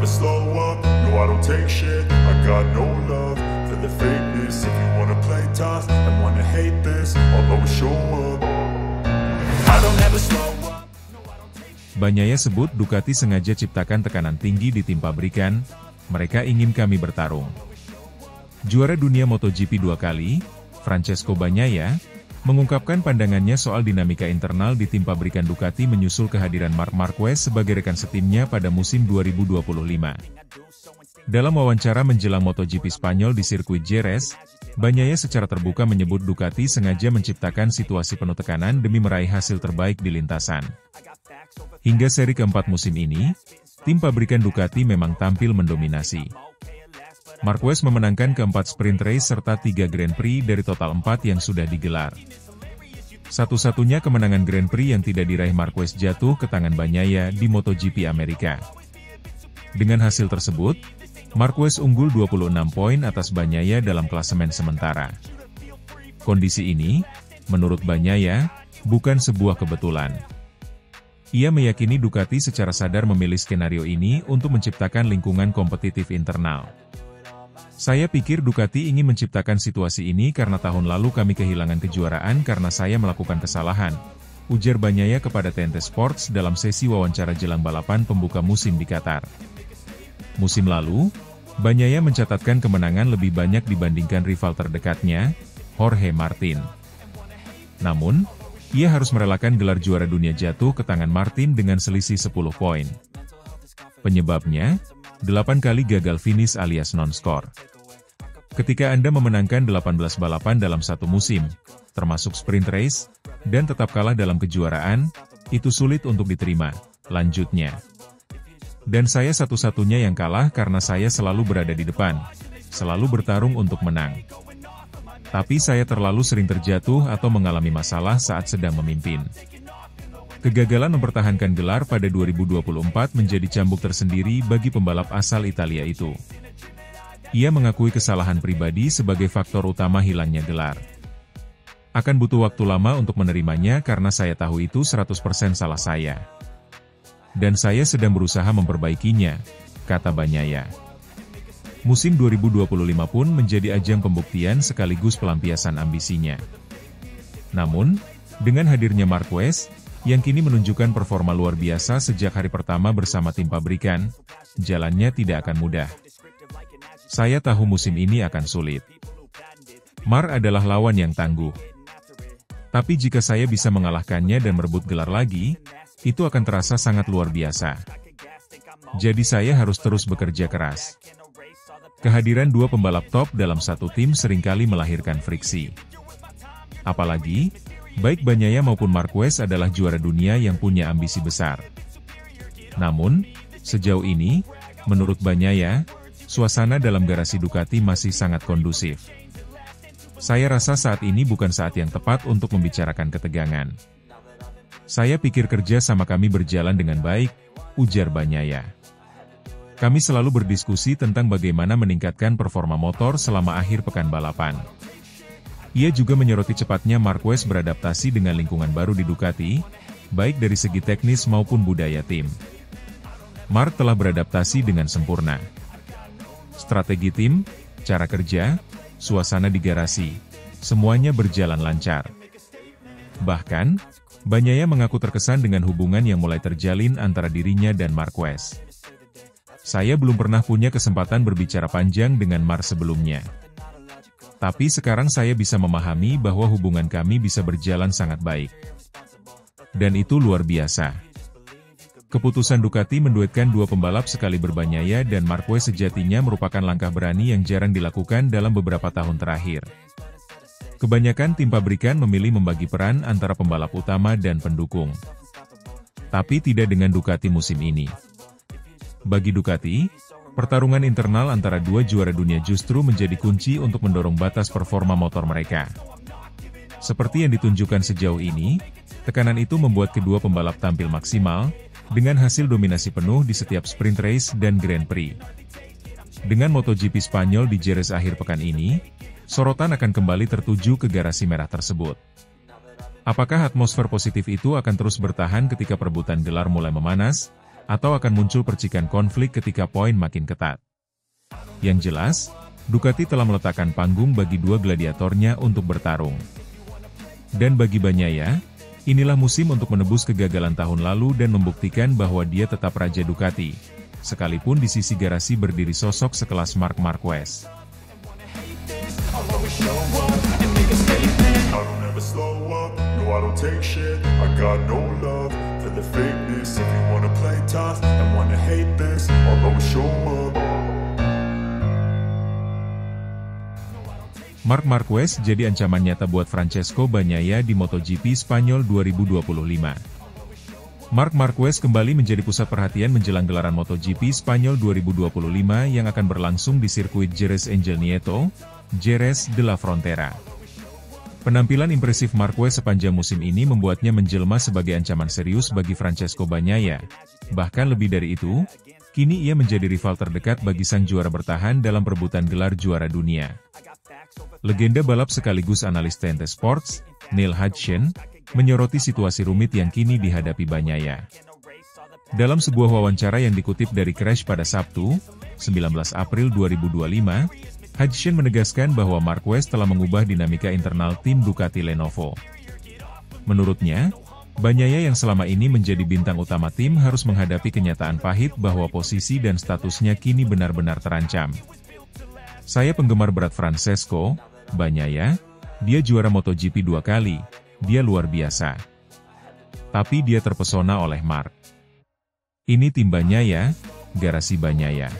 never slow up, no I don't take shit. I got no love for the fakeness. If you wanna play tough and wanna hate this, I'll always show up. I don't ever slow up. Bagnaia sebut Ducati sengaja ciptakan tekanan tinggi di tim pabrikan, mereka ingin kami bertarung. Juara dunia MotoGP 2 kali, Francesco Bagnaia, mengungkapkan pandangannya soal dinamika internal di tim pabrikan Ducati menyusul kehadiran Marc Marquez sebagai rekan setimnya pada musim 2025. Dalam wawancara menjelang MotoGP Spanyol di sirkuit Jerez, Bagnaia secara terbuka menyebut Ducati sengaja menciptakan situasi penuh tekanan demi meraih hasil terbaik di lintasan. Hingga seri keempat musim ini, tim pabrikan Ducati memang tampil mendominasi. Marquez memenangkan keempat sprint race serta 3 Grand Prix dari total 4 yang sudah digelar. Satu-satunya kemenangan Grand Prix yang tidak diraih Marquez jatuh ke tangan Bagnaia di MotoGP Amerika. Dengan hasil tersebut, Marquez unggul 26 poin atas Bagnaia dalam klasemen sementara. Kondisi ini, menurut Bagnaia, bukan sebuah kebetulan. Ia meyakini Ducati secara sadar memilih skenario ini untuk menciptakan lingkungan kompetitif internal. Saya pikir Ducati ingin menciptakan situasi ini karena tahun lalu kami kehilangan kejuaraan karena saya melakukan kesalahan, ujar Bagnaia kepada TNT Sports dalam sesi wawancara jelang balapan pembuka musim di Qatar. Musim lalu, Bagnaia mencatatkan kemenangan lebih banyak dibandingkan rival terdekatnya, Jorge Martin. Namun, ia harus merelakan gelar juara dunia jatuh ke tangan Martin dengan selisih 10 poin. Penyebabnya, 8 kali gagal finish alias non-skor. Ketika Anda memenangkan 18 balapan dalam satu musim, termasuk sprint race, dan tetap kalah dalam kejuaraan, itu sulit untuk diterima, lanjutnya. Dan saya satu-satunya yang kalah karena saya selalu berada di depan, selalu bertarung untuk menang. Tapi saya terlalu sering terjatuh atau mengalami masalah saat sedang memimpin. Kegagalan mempertahankan gelar pada 2024 menjadi cambuk tersendiri bagi pembalap asal Italia itu. Ia mengakui kesalahan pribadi sebagai faktor utama hilangnya gelar. Akan butuh waktu lama untuk menerimanya karena saya tahu itu 100% salah saya. Dan saya sedang berusaha memperbaikinya, kata Bagnaia. Musim 2025 pun menjadi ajang pembuktian sekaligus pelampiasan ambisinya. Namun, dengan hadirnya Marquez, yang kini menunjukkan performa luar biasa sejak hari pertama bersama tim pabrikan, jalannya tidak akan mudah. Saya tahu musim ini akan sulit. Marc adalah lawan yang tangguh. Tapi jika saya bisa mengalahkannya dan merebut gelar lagi, itu akan terasa sangat luar biasa. Jadi saya harus terus bekerja keras. Kehadiran dua pembalap top dalam satu tim seringkali melahirkan friksi. Apalagi, baik Bagnaia maupun Marquez adalah juara dunia yang punya ambisi besar. Namun, sejauh ini, menurut Bagnaia, suasana dalam garasi Ducati masih sangat kondusif. Saya rasa saat ini bukan saat yang tepat untuk membicarakan ketegangan. Saya pikir kerja sama kami berjalan dengan baik, ujar Bagnaia. Kami selalu berdiskusi tentang bagaimana meningkatkan performa motor selama akhir pekan balapan. Ia juga menyoroti cepatnya Marquez beradaptasi dengan lingkungan baru di Ducati, baik dari segi teknis maupun budaya tim. Marc telah beradaptasi dengan sempurna. Strategi tim, cara kerja, suasana di garasi, semuanya berjalan lancar. Bahkan, Bagnaia mengaku terkesan dengan hubungan yang mulai terjalin antara dirinya dan Marquez. Saya belum pernah punya kesempatan berbicara panjang dengan Marc sebelumnya. Tapi sekarang saya bisa memahami bahwa hubungan kami bisa berjalan sangat baik. Dan itu luar biasa. Keputusan Ducati menduetkan dua pembalap sekaliber Bagnaia dan Marquez sejatinya merupakan langkah berani yang jarang dilakukan dalam beberapa tahun terakhir. Kebanyakan tim pabrikan memilih membagi peran antara pembalap utama dan pendukung. Tapi tidak dengan Ducati musim ini. Bagi Ducati, pertarungan internal antara dua juara dunia justru menjadi kunci untuk mendorong batas performa motor mereka. Seperti yang ditunjukkan sejauh ini, tekanan itu membuat kedua pembalap tampil maksimal, dengan hasil dominasi penuh di setiap sprint race dan Grand Prix. Dengan MotoGP Spanyol di Jerez akhir pekan ini, sorotan akan kembali tertuju ke garasi merah tersebut. Apakah atmosfer positif itu akan terus bertahan ketika perebutan gelar mulai memanas? atau akan muncul percikan konflik ketika poin makin ketat. Yang jelas, Ducati telah meletakkan panggung bagi dua gladiatornya untuk bertarung. Dan bagi Bagnaia, inilah musim untuk menebus kegagalan tahun lalu dan membuktikan bahwa dia tetap raja Ducati, sekalipun di sisi garasi berdiri sosok sekelas Marc Marquez. Marc Marquez jadi ancaman nyata buat Francesco Bagnaia di MotoGP Spanyol 2025. Marc Marquez kembali menjadi pusat perhatian menjelang gelaran MotoGP Spanyol 2025 yang akan berlangsung di sirkuit Jerez Angel Nieto, Jerez de la Frontera. Penampilan impresif Marquez sepanjang musim ini membuatnya menjelma sebagai ancaman serius bagi Francesco Bagnaia. Bahkan lebih dari itu, kini ia menjadi rival terdekat bagi sang juara bertahan dalam perebutan gelar juara dunia. Legenda balap sekaligus analis TNT Sports, Neil Hodgson, menyoroti situasi rumit yang kini dihadapi Bagnaia. Dalam sebuah wawancara yang dikutip dari Crash pada Sabtu, 19 April 2025, Hodgson menegaskan bahwa Marquez telah mengubah dinamika internal tim Ducati Lenovo. Menurutnya, Bagnaia yang selama ini menjadi bintang utama tim harus menghadapi kenyataan pahit bahwa posisi dan statusnya kini benar-benar terancam. Saya penggemar berat Francesco Bagnaia, dia juara MotoGP 2 kali, dia luar biasa. Tapi dia terpesona oleh Marc. Ini tim Bagnaia, garasi Bagnaia.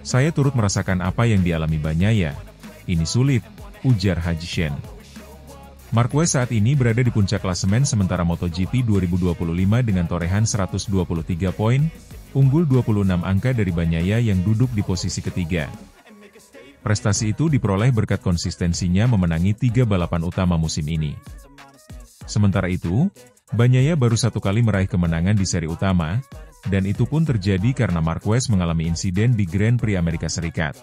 Saya turut merasakan apa yang dialami Bagnaia. Ini sulit, ujar Hodgson. Marquez saat ini berada di puncak klasemen sementara MotoGP 2025 dengan torehan 123 poin, unggul 26 angka dari Bagnaia yang duduk di posisi ketiga. Prestasi itu diperoleh berkat konsistensinya memenangi 3 balapan utama musim ini. Sementara itu, Bagnaia baru 1 kali meraih kemenangan di seri utama, dan itu pun terjadi karena Marquez mengalami insiden di Grand Prix Amerika Serikat.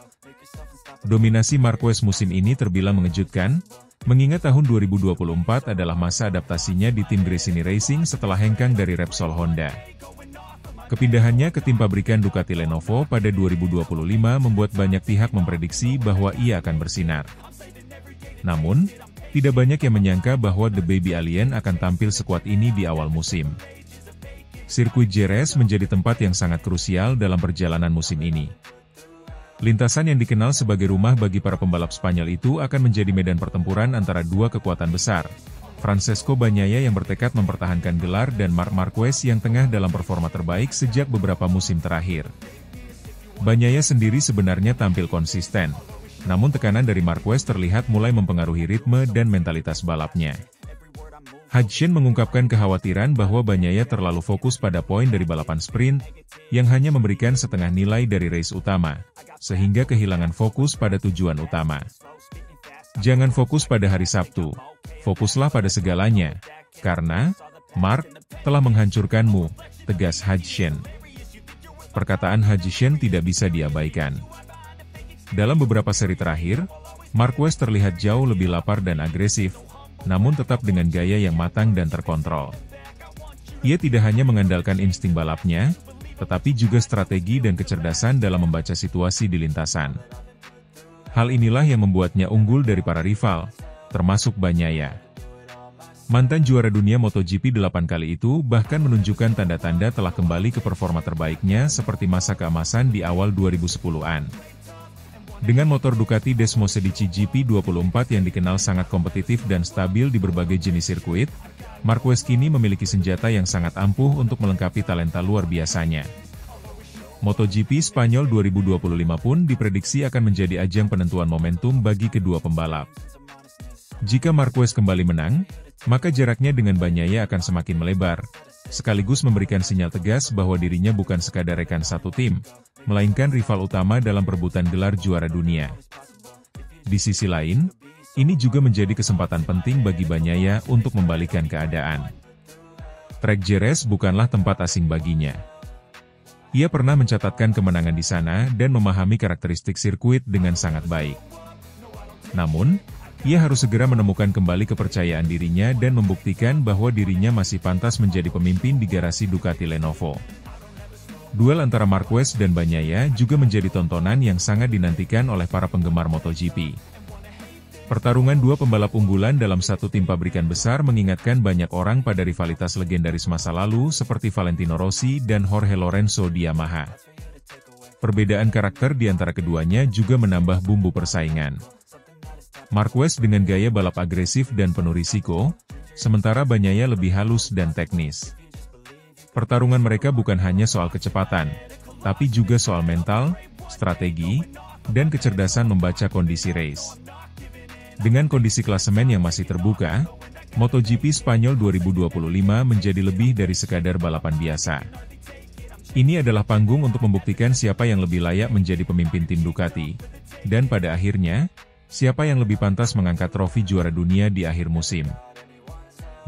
Dominasi Marquez musim ini terbilang mengejutkan, mengingat tahun 2024 adalah masa adaptasinya di tim Gresini Racing setelah hengkang dari Repsol Honda. Kepindahannya ke tim pabrikan Ducati Lenovo pada 2025 membuat banyak pihak memprediksi bahwa ia akan bersinar. Namun, tidak banyak yang menyangka bahwa The Baby Alien akan tampil sekuat ini di awal musim. Sirkuit Jerez menjadi tempat yang sangat krusial dalam perjalanan musim ini. Lintasan yang dikenal sebagai rumah bagi para pembalap Spanyol itu akan menjadi medan pertempuran antara dua kekuatan besar, Francesco Bagnaia yang bertekad mempertahankan gelar dan Marc Marquez yang tengah dalam performa terbaik sejak beberapa musim terakhir. Bagnaia sendiri sebenarnya tampil konsisten, namun tekanan dari Marquez terlihat mulai mempengaruhi ritme dan mentalitas balapnya. Hodgson mengungkapkan kekhawatiran bahwa Bagnaia terlalu fokus pada poin dari balapan sprint, yang hanya memberikan setengah nilai dari race utama, sehingga kehilangan fokus pada tujuan utama. Jangan fokus pada hari Sabtu, fokuslah pada segalanya, karena Marc telah menghancurkanmu, tegas Hodgson. Perkataan Hodgson tidak bisa diabaikan. Dalam beberapa seri terakhir, Marquez terlihat jauh lebih lapar dan agresif, namun tetap dengan gaya yang matang dan terkontrol. Ia tidak hanya mengandalkan insting balapnya, tetapi juga strategi dan kecerdasan dalam membaca situasi di lintasan. Hal inilah yang membuatnya unggul dari para rival, termasuk Bagnaia. Mantan juara dunia MotoGP 8 kali itu bahkan menunjukkan tanda-tanda telah kembali ke performa terbaiknya seperti masa keemasan di awal 2010-an. Dengan motor Ducati Desmosedici GP24 yang dikenal sangat kompetitif dan stabil di berbagai jenis sirkuit, Marquez kini memiliki senjata yang sangat ampuh untuk melengkapi talenta luar biasanya. MotoGP Spanyol 2025 pun diprediksi akan menjadi ajang penentuan momentum bagi kedua pembalap. Jika Marquez kembali menang, maka jaraknya dengan Bagnaia akan semakin melebar, sekaligus memberikan sinyal tegas bahwa dirinya bukan sekadar rekan satu tim, melainkan rival utama dalam perebutan gelar juara dunia. Di sisi lain, ini juga menjadi kesempatan penting bagi Bagnaia untuk membalikkan keadaan. Trek Jerez bukanlah tempat asing baginya. Ia pernah mencatatkan kemenangan di sana dan memahami karakteristik sirkuit dengan sangat baik. Namun, ia harus segera menemukan kembali kepercayaan dirinya dan membuktikan bahwa dirinya masih pantas menjadi pemimpin di garasi Ducati Lenovo. Duel antara Marquez dan Bagnaia juga menjadi tontonan yang sangat dinantikan oleh para penggemar MotoGP. Pertarungan dua pembalap unggulan dalam satu tim pabrikan besar mengingatkan banyak orang pada rivalitas legendaris masa lalu seperti Valentino Rossi dan Jorge Lorenzo di Yamaha. Perbedaan karakter di antara keduanya juga menambah bumbu persaingan. Marquez dengan gaya balap agresif dan penuh risiko, sementara Bagnaia lebih halus dan teknis. Pertarungan mereka bukan hanya soal kecepatan, tapi juga soal mental, strategi, dan kecerdasan membaca kondisi race. Dengan kondisi klasemen yang masih terbuka, MotoGP Spanyol 2025 menjadi lebih dari sekadar balapan biasa. Ini adalah panggung untuk membuktikan siapa yang lebih layak menjadi pemimpin tim Ducati, dan pada akhirnya, siapa yang lebih pantas mengangkat trofi juara dunia di akhir musim.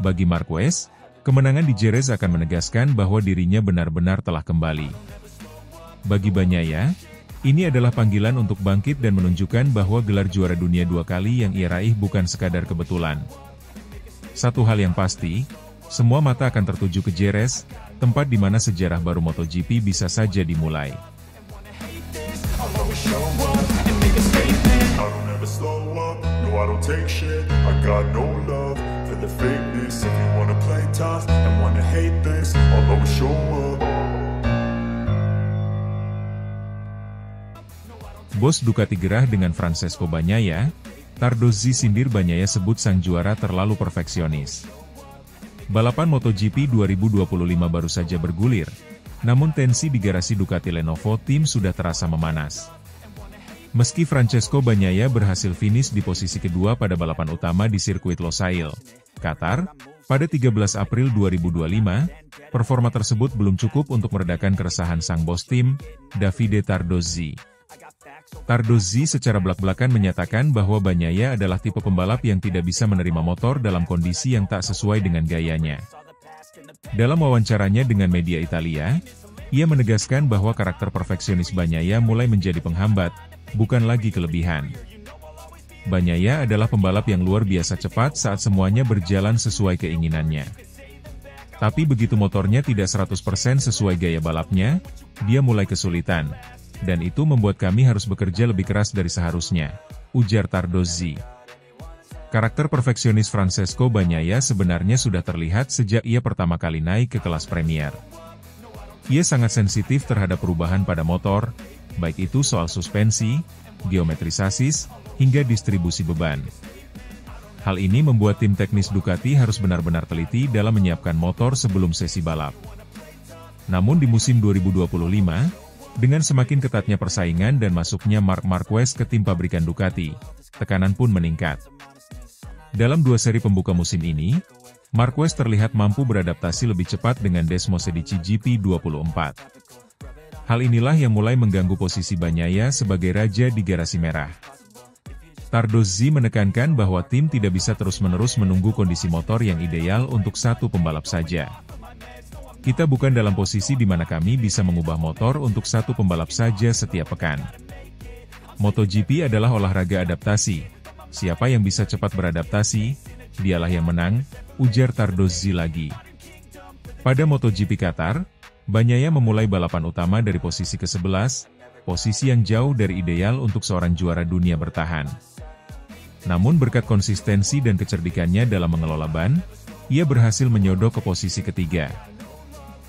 Bagi Marquez, kemenangan di Jerez akan menegaskan bahwa dirinya benar-benar telah kembali. Bagi Bagnaia, ini adalah panggilan untuk bangkit dan menunjukkan bahwa gelar juara dunia 2 kali yang ia raih bukan sekadar kebetulan. Satu hal yang pasti, semua mata akan tertuju ke Jerez, tempat di mana sejarah baru MotoGP bisa saja dimulai. Bos Ducati gerah dengan Francesco Bagnaia, Tardozzi sindir Bagnaia sebut sang juara terlalu perfeksionis. Balapan MotoGP 2025 baru saja bergulir, namun tensi di garasi Ducati Lenovo Team sudah terasa memanas. Meski Francesco Bagnaia berhasil finish di posisi kedua pada balapan utama di sirkuit Losail, Qatar, pada 13 April 2025, performa tersebut belum cukup untuk meredakan keresahan sang bos tim, Davide Tardozzi. Tardozzi secara belak-belakan menyatakan bahwa Bagnaia adalah tipe pembalap yang tidak bisa menerima motor dalam kondisi yang tak sesuai dengan gayanya. Dalam wawancaranya dengan media Italia, ia menegaskan bahwa karakter perfeksionis Bagnaia mulai menjadi penghambat, bukan lagi kelebihan. Bagnaia adalah pembalap yang luar biasa cepat saat semuanya berjalan sesuai keinginannya. Tapi begitu motornya tidak 100% sesuai gaya balapnya, dia mulai kesulitan. Dan itu membuat kami harus bekerja lebih keras dari seharusnya, ujar Tardozzi. Karakter perfeksionis Francesco Bagnaia sebenarnya sudah terlihat sejak ia pertama kali naik ke kelas Premier. Ia sangat sensitif terhadap perubahan pada motor, baik itu soal suspensi, geometri sasis, hingga distribusi beban. Hal ini membuat tim teknis Ducati harus benar-benar teliti dalam menyiapkan motor sebelum sesi balap. Namun di musim 2025, dengan semakin ketatnya persaingan dan masuknya Marc Marquez ke tim pabrikan Ducati, tekanan pun meningkat. Dalam 2 seri pembuka musim ini, Marquez terlihat mampu beradaptasi lebih cepat dengan Desmosedici GP24. Hal inilah yang mulai mengganggu posisi Bagnaia sebagai raja di garasi merah. Tardozzi menekankan bahwa tim tidak bisa terus-menerus menunggu kondisi motor yang ideal untuk satu pembalap saja. Kita bukan dalam posisi di mana kami bisa mengubah motor untuk satu pembalap saja setiap pekan. MotoGP adalah olahraga adaptasi. Siapa yang bisa cepat beradaptasi, dialah yang menang, ujar Tardozzi lagi. Pada MotoGP Qatar, Bagnaia memulai balapan utama dari posisi ke-11, posisi yang jauh dari ideal untuk seorang juara dunia bertahan. Namun berkat konsistensi dan kecerdikannya dalam mengelola ban, ia berhasil menyodok ke posisi ketiga.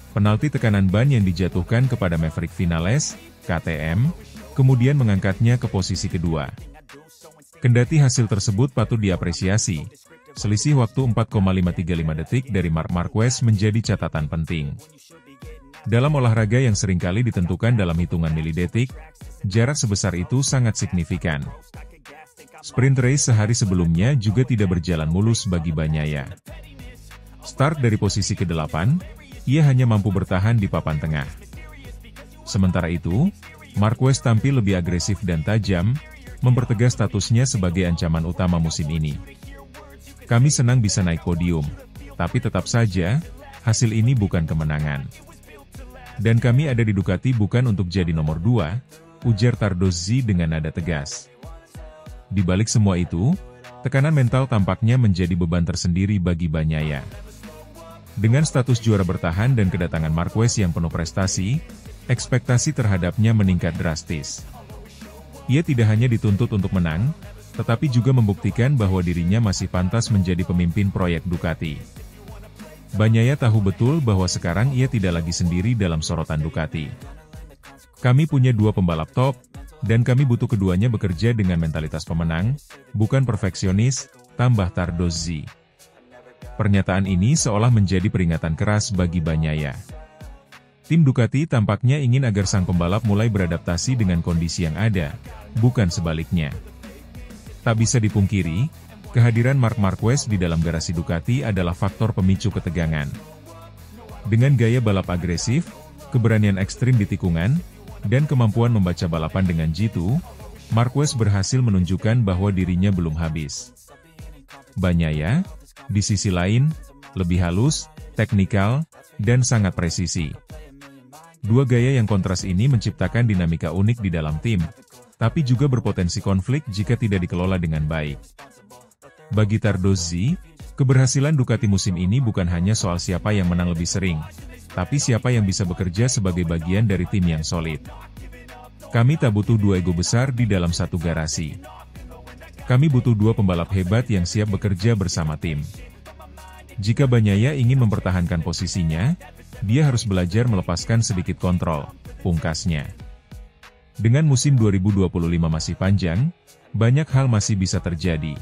Penalti tekanan ban yang dijatuhkan kepada Maverick Vinales, KTM, kemudian mengangkatnya ke posisi kedua. Kendati hasil tersebut patut diapresiasi, selisih waktu 4,535 detik dari Marc Marquez menjadi catatan penting. Dalam olahraga yang seringkali ditentukan dalam hitungan milidetik, jarak sebesar itu sangat signifikan. Sprint race sehari sebelumnya juga tidak berjalan mulus bagi Bagnaia. Start dari posisi ke-8, ia hanya mampu bertahan di papan tengah. Sementara itu, Marquez tampil lebih agresif dan tajam, mempertegas statusnya sebagai ancaman utama musim ini. Kami senang bisa naik podium, tapi tetap saja, hasil ini bukan kemenangan. Dan kami ada di Ducati bukan untuk jadi nomor 2, ujar Tardozzi dengan nada tegas. Di balik semua itu, tekanan mental tampaknya menjadi beban tersendiri bagi Bagnaia. Dengan status juara bertahan dan kedatangan Marquez yang penuh prestasi, ekspektasi terhadapnya meningkat drastis. Ia tidak hanya dituntut untuk menang, tetapi juga membuktikan bahwa dirinya masih pantas menjadi pemimpin proyek Ducati. Bagnaia tahu betul bahwa sekarang ia tidak lagi sendiri dalam sorotan Ducati. Kami punya 2 pembalap top, dan kami butuh keduanya bekerja dengan mentalitas pemenang, bukan perfeksionis, tambah Tardozzi. Pernyataan ini seolah menjadi peringatan keras bagi Bagnaia. Tim Ducati tampaknya ingin agar sang pembalap mulai beradaptasi dengan kondisi yang ada, bukan sebaliknya. Tak bisa dipungkiri, kehadiran Marc Marquez di dalam garasi Ducati adalah faktor pemicu ketegangan. Dengan gaya balap agresif, keberanian ekstrim di tikungan, dan kemampuan membaca balapan dengan jitu, Marquez berhasil menunjukkan bahwa dirinya belum habis. Bagnaia, di sisi lain, lebih halus, teknikal, dan sangat presisi. 2 gaya yang kontras ini menciptakan dinamika unik di dalam tim, tapi juga berpotensi konflik jika tidak dikelola dengan baik. Bagi Tardozzi, keberhasilan Ducati musim ini bukan hanya soal siapa yang menang lebih sering, tapi siapa yang bisa bekerja sebagai bagian dari tim yang solid. Kami tak butuh 2 ego besar di dalam satu garasi. Kami butuh 2 pembalap hebat yang siap bekerja bersama tim. Jika Bagnaia ingin mempertahankan posisinya, dia harus belajar melepaskan sedikit kontrol, pungkasnya. Dengan musim 2025 masih panjang, banyak hal masih bisa terjadi.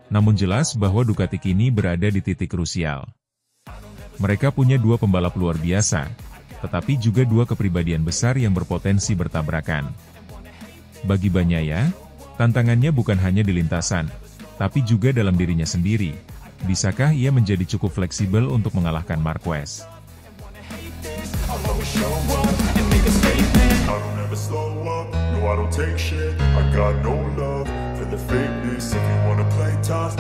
Namun jelas bahwa Ducati kini berada di titik krusial. Mereka punya 2 pembalap luar biasa, tetapi juga 2 kepribadian besar yang berpotensi bertabrakan. Bagi Bagnaia, tantangannya bukan hanya di lintasan, tapi juga dalam dirinya sendiri. Bisakah ia menjadi cukup fleksibel untuk mengalahkan Marquez? I don't ever slow up, no I don't take shit. I got no love for the fakeness. If you wanna play tough,